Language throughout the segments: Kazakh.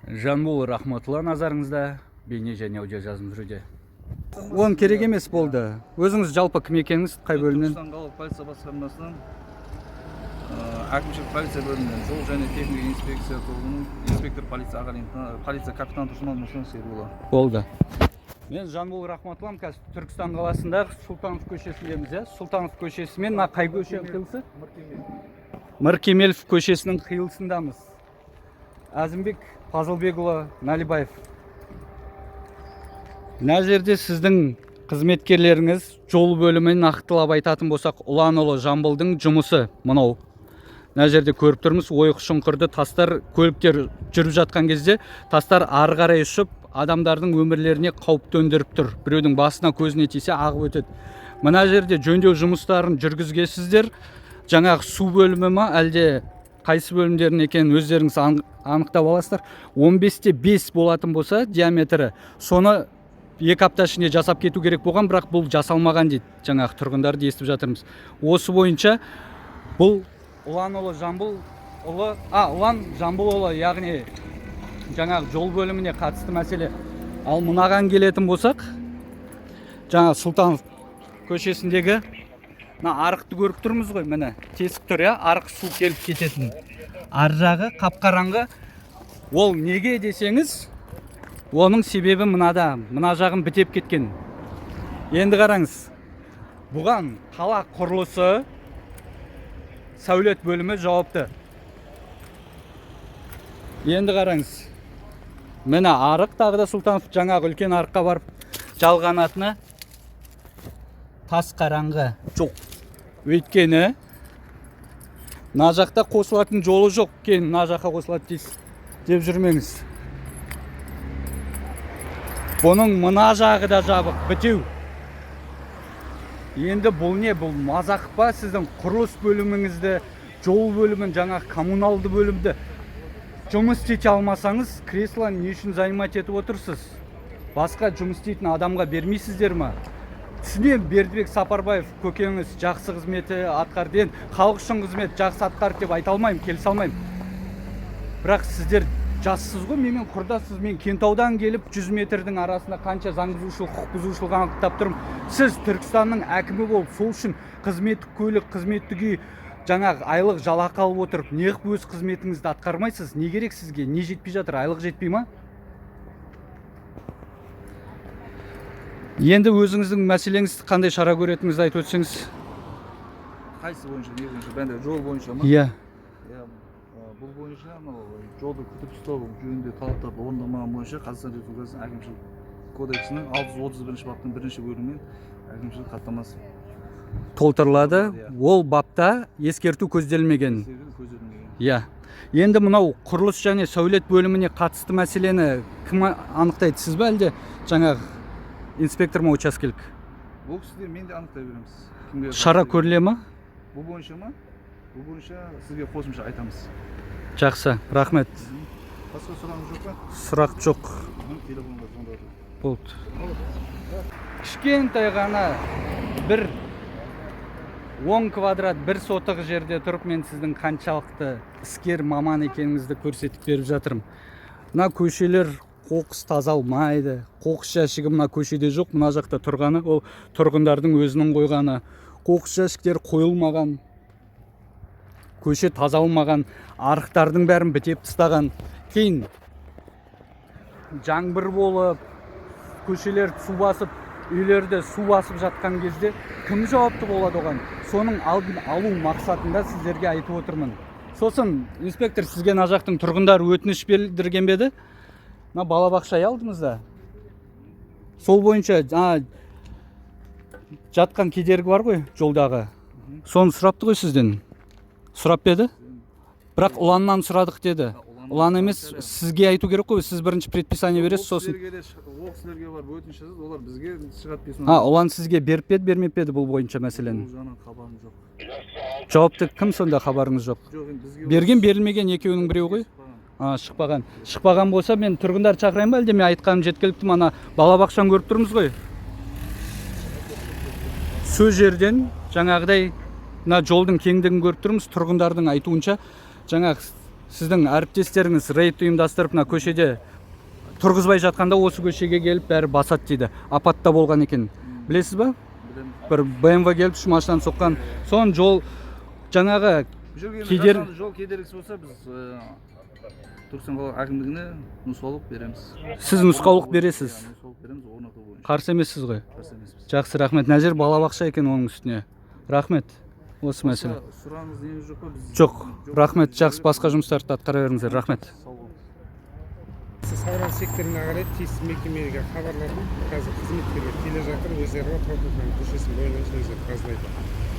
Жанбол Рахматулла назарыңызда бейне және аудио жазып жүруде. Оған керек емес болды. Өзіңіз жалпы кім екеніңіз, қай бөлімнен? Түркістан қалалық полиция басқармасынан әкімшілік полиция бөлімінен жол және техника инспекция тобының инспектор полиция аға лейтенанты полиция капитаны Тұрсынбай Мұсин Серікұлы. Болды. Мен Жанбол Рахматуллам, қазір Түркістан қаласындағы Сұлтанов көшесіндеміз. Сұлтанов көшесімен қай көше қиылысы? Мыркемелов көшесінің қиылысындамыз. Әзімбек Пазылбекұлы Налибаев. Мына жерде сіздің қызметкерлеріңіз жол бөлімін нақтылап айтатын болсақ, Ұланұлы Жамбылдың жұмысы мынау. Мына жерде көріп тұрмыз, ойық шұңқырды тастар, көліктер жүріп жатқан кезде тастар ары қарай ұшып, адамдардың өмірлеріне қауіп төндіріп тұр. Біреудің басына көзіне тисе ағып өтеді. Мына жерде жөндеу жұмыстарын жүргізгесіздер, жаңағы су бөлімі ма, әлде қайсы бөлімдерін екенін өздеріңіз анықтап аласыздар. 15-те 5 болатын болса диаметрі, соны 2 апта ішінде жасап кету керек болған, бірақ бұл жасалмаған дейді. Жаңағы тұрғындарды естіп жатырмыз. Осы бойынша бұл Ұланұлы Жамбылұлы, Ұлан Жамбылұлы, яғни жаңағы жол бөліміне қатысты мәселе. Ал мынаған келетін болсақ, жаңа Сұлтанов көшесіндегі арықты көріп тұрмыз ғой, міне тесік тұр, арық су келіп кететін. Ар жағы қап-қараңғы. Ол неге десеңіз, оның себебі мынада, мына жағын бітеп кеткен. Енді қараңыз, бұған қала құрылысы сәулет бөлімі жауапты. Енді қараңыз, міне арық, тағы да Сұлтанов жаңағы үлкен арыққа барып жалғанатыны тас қараңғы жоқ. Өйткені мына жақта қосылатын жолы жоқ, кейін мына жаққа қосылады деп жүрмеңіз. Бұның мына жағы да жабық, бітеу. Енді бұл не? Бұл мазақ па? Сіздің құрылыс бөліміңізді, жол бөлімін, жаңағы коммуналды бөлімді жұмыс істете алмасаңыз, креслоны не үшін занимать етіп отырсыз? Басқа жұмыс істейтін адамға бермейсіздер ма? Түсінем, Бердібек Сапарбаев көкеңіз жақсы қызметі атқарды, халық үшін қызмет жақсы атқарды деп айта алмаймын, келісе алмаймын. Бірақ сіздер жассыз ғой, менімен құрдасыз. Мен Кентаудан келіп 100 метрдің арасында қанша заң бұзушылық, құқық бұзушылық анықтап тұрмын. Сіз Түркістанның әкімі болып, сол үшін қызметтік көлік, қызметтік үй, жаңағы айлық жалақы алып отырып, неғып өз қызметіңізді атқармайсыз? Не керек сізге? Не жетпей жатыр? Айлық жетпей ма? Енді өзіңіздің мәселеңізді қандай шара көретініңізді айтып өтсеңіз. Қайсы бойынша, не бойынша? Бәнде жол бойынша ма? Иә. Бұл бойынша жолды күтіп ұстау жөнінде талаптарды орындамаған бойынша Қазақстан Республикасының әкімшілік кодексінің 631 баптың 1 бөлімімен әкімшілік хаттамасы толтырылады. Ол бапта ескерту көзделмеген. Иә. Енді мынау құрылыс және сәулет бөліміне қатысты мәселені кім анықтайды, сіз бе әлде жаңағы инспектор ма, учаскелік? Бұл кісілер мен де анықтай береміз. Шара көріле ма? Бұл бойынша ма? Бұл бойынша сізге қосымша айтамыз. Жақсы, рахмет. Басқа сұрағыңыз жоқ па? Сұрақ жоқ. Телефонға звондады. Болды. Кішкентай ғана бір 10 квадрат, бір сотық жерде тұрып, мен сіздің қаншалықты іскер маман екеніңізді көрсетіп беріп жатырмын. Мына көшелер қоқыс тазалмайды. Қоқыс жәшігі мына көшеде жоқ, мына жақта тұрғаны, ол тұрғындардың өзінің қойғаны. Қоқыс жәшіктер қойылмаған, көше тазалмаған, арықтардың бәрін бітеп тастаған. Кейін жаңбыр болып, көшелер су басып, үйлерді су басып жатқан кезде кім жауапты болады оған? Соның алдын алу мақсатында сіздерге айтып отырмын. Сосын, инспектор, сізге мына жақтың тұрғындары өтініш білдірген бе еді? Мына балабақша алдыңызда. Сол бойынша жатқан кедергі бар ғой жолдағы. Соны сұрапты ғой сізден. Сұрап беді? Бірақ Ұланнан сұрадық деді. Ұлан емес, сізге айту керек қой, сіз бірінші предписание бересіз, сосын. Ол кісілерге бар өтініш жазады, олар бізге шығарып берсін. Ұлан сізге беріп пе еді, бермеп пе еді бұл бойынша мәселені? Бұл жағынан хабарым жоқ. Жауапты кім сонда, хабарыңыз жоқ? Берген, берілмеген екеуінің біреуі ғой? Шықпаған. Шықпаған болса, мен тұрғындар шақырайын ба, әлде мен айтқаным жеткілікті? Мана балабақшаны көріп тұрмыз ғой. Сол жерден жаңағыдай мына жолдың кеңдігін көріп тұрмыз. Тұрғындардың айтуынша жаңағы сіздің әріптестеріңіз рейд ұйымдастырып мына көшеде тұрғызбай жатқанда осы көшеге келіп бәрі басады дейді. Апатта болған екен. Білесіз ба? Білемін. Бір BMW келіп үш машинаны соққан. Соң жол жаңағы кедер жол кедергісі болса біз Түркістан қалалық әкімдігіне нұсқаулық береміз. сіз нұсқаулық бересіз. Нұсқаулық береміз, орнату бойынша. Қарсы емессіз ғой. Қарсы емеспіз. Жақсы, рахмет. Мына жер балабақша екен оның үстіне. Рахмет. Осы мәселе. Сұрағыңыз неміз жоқ па? Біз Жоқ, рахмет. Жақсы, басқа жұмыстарды атқара беріңіздер. Рахмет. Сау болыңыз. Сауран секторына қарай тиісті мекемеге хабарладым. Қазір қызметкерлер келе жатыр, өздері Талдықорған көшесінің бойынан өздері қазылайды.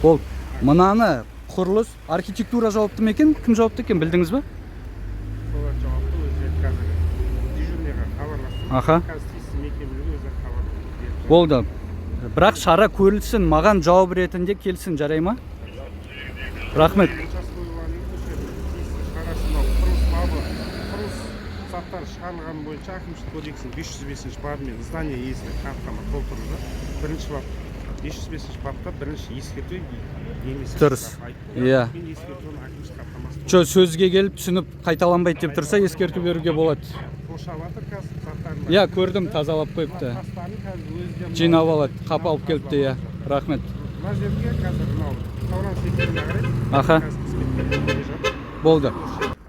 Болды. Мынаны құрылыс архитектура жауапты ма екен? Кім жауапты екен, білдіңіз ба? Солар жауапты, өздері қазір дежурныйға хабарласты. Аха. Қазір тиісті мекемеге өздері хабарлайды. Болды. Бірақ шара көрілсін, маған жауап ретінде келсін, жарай ма? Рахмет. Учаскелерінің тиісті шарасында құрылыс бабы, құрылыс заттары шығарылған бойынша әкімшілік кодексінің 505 бабымен здание иесіне хаттама толтырылды. Бірінші бап 505 бапта бірінші ескерту немесе Дұрыс. Иә. ескертудің әкімшілік хаттамасы. Жо сөзге келіп түсініп қайталанбайды деп тұрса ескерту беруге болады. Қоршаватыр қазір заттарын. Иә, көрдім, тазалап қойыпты. Тастарын қазір өзі Жинап алады, қап алып келіпті, иә. Рахмет. мына жерге қазір мынау Сауран секторына қарай. Аха. Қазір қызметкерлер келе жатыр. Болды.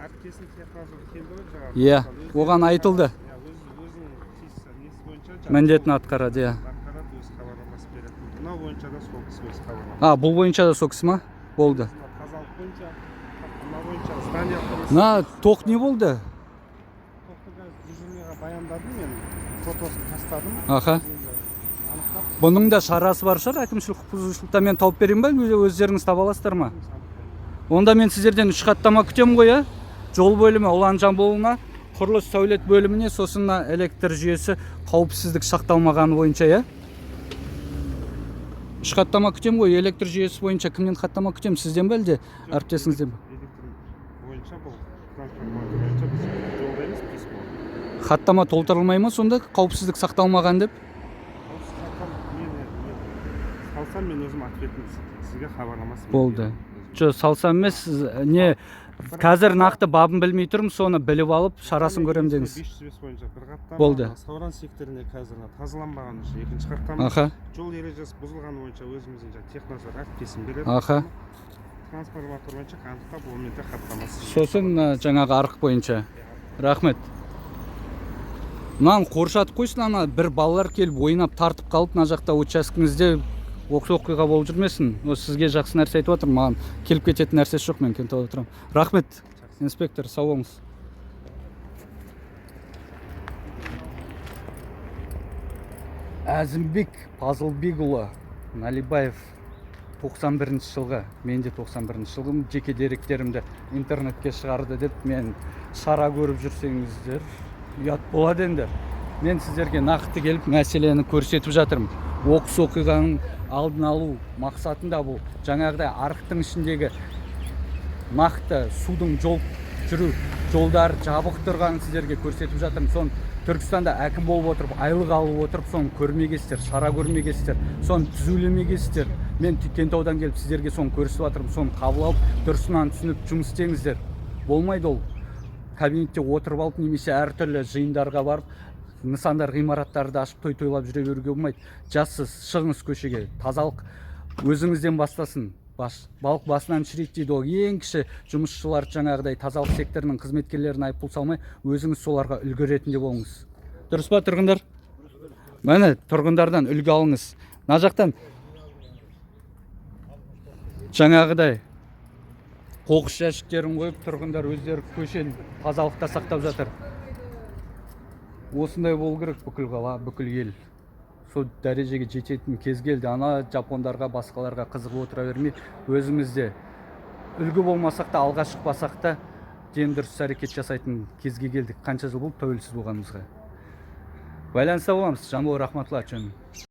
Әріптесім технологиялық келді ғой жаңағы. Иә, оған айтылды. Өзінің тиісті несі бойынша Міндетін атқарады, иә. атқарады, өз хабарламасы береді. Мынау бойынша да сол кісі өз хабарлама. Бұл бойынша да соксы ма? Болды. Тазалық бойынша, мына бойынша здание құрылысы. Мына тоқ не болды? Тоқтыға дежурныйға баяндадым мен, фотосын тастадым. Аха. Енді анықтап Бұның да шарасы бар шығар, әкімшілік құқық бұзушылықта мен тауып берейін ба, өздеріңіз таба аласыздар ма? Онда мен сіздерден 3 хаттама күтемін ғой, иә? Жол бөлімі Ұлан Жамболұлына, құрылыс сәулет бөліміне, сосын электр жүйесі қауіпсіздік сақталмағаны бойынша, иә? 3 хаттама күтемін ғой, электр жүйесі бойынша кімнен хаттама күтемін, сізден бе әлде әріптесіңізден бе? электр бойынша бұл трансформатор бойынша біз жолдаймыз письмо. Хаттама толтырылмай ма сонда, қауіпсіздік сақталмаған деп? Салсам мен өзім ответім сізге хабарламасын. Болды. Жо, салсам емес, не қазір нақты бабын білмей тұрмын, соны біліп алып, шарасын көрем деңіз. 505 бойынша бір хаттама. Болды. Сауран секторіне қазір тазаланбаған үшін екінші хаттама. Аха. Жол ережесі бұзылғаны бойынша өзіміздің техназар әріптесім береді. Аха. Трансформатор бойынша анықтап, онымен де хаттамасы. Сосын жаңағы арық бойынша. Рахмет. Мынаны қоршатып қойсын, ана бір балалар келіп ойнап тартып қалып, мына жақта учаскеңізде оқыс оқиға болып жүрмесін. Осы сізге жақсы нәрсе айтып отырмын, маған келіп кететін нәрсесі жоқ, мен кентауда отырамын. Рахмет, инспектор, сау болыңыз. Әзімбек Пазылбекұлы Налибаев 91 жылғы, мен де 91 жылғым, жеке деректерімді интернетке шығарды деп мен шара көріп жүрсеңіздер, ұят болады енді. Мен сіздерге нақты келіп мәселені көрсетіп жатырмын. Оқыс оқиғаның алдын алу мақсатында бұл жаңағыдай арықтың ішіндегі нақты судың жол жүру жолдар жабық тұрғанын сіздерге көрсетіп жатырмын. Соны Түркістанда әкім болып отырып, айлық алып отырып, соны көрмегесіздер, шара көрмегесіздер, соны түзулемегесіздер. Мен Кентаудан келіп сіздерге соны көрсетіп жатырмын, соны қабыл алып, дұрысынан түсініп жұмыс істеңіздер. Болмайды ол. Кабинетте отырып алып, немесе әртүрлі жиындарға барып, нысандар, ғимараттарды ашып той-тойлап жүре беруге болмайды. Жассыз, шығыңыз көшеге, тазалық өзіңізден бастасын. Балық басынан шірейді дейді, ол ең кіші жұмысшылар жаңағыдай тазалық секторының қызметкерлерін айыппұл салмай, өзіңіз соларға үлгі ретінде болыңыз. Дұрыс па, тұрғындар? Міне, тұрғындардан үлгі алыңыз. Мына жақтан жаңағыдай қоқыс жәшіктерін қойып, тұрғындар өздері көшені тазалықта сақтап жатыр. Осындай болу керек бүкіл қала, бүкіл ел. Сол дәрежеге жететін кез келді. Ана жапондарға, басқаларға қызығып отыра бермей, өзімізде үлгі болмасақ та, алға шықпасақ та, дені дұрыс әрекет жасайтын кезге келдік. Қанша жыл болды тәуелсіз болғанымызға. Байланыста боламыз. Жамбыл Рахматулла жөнін.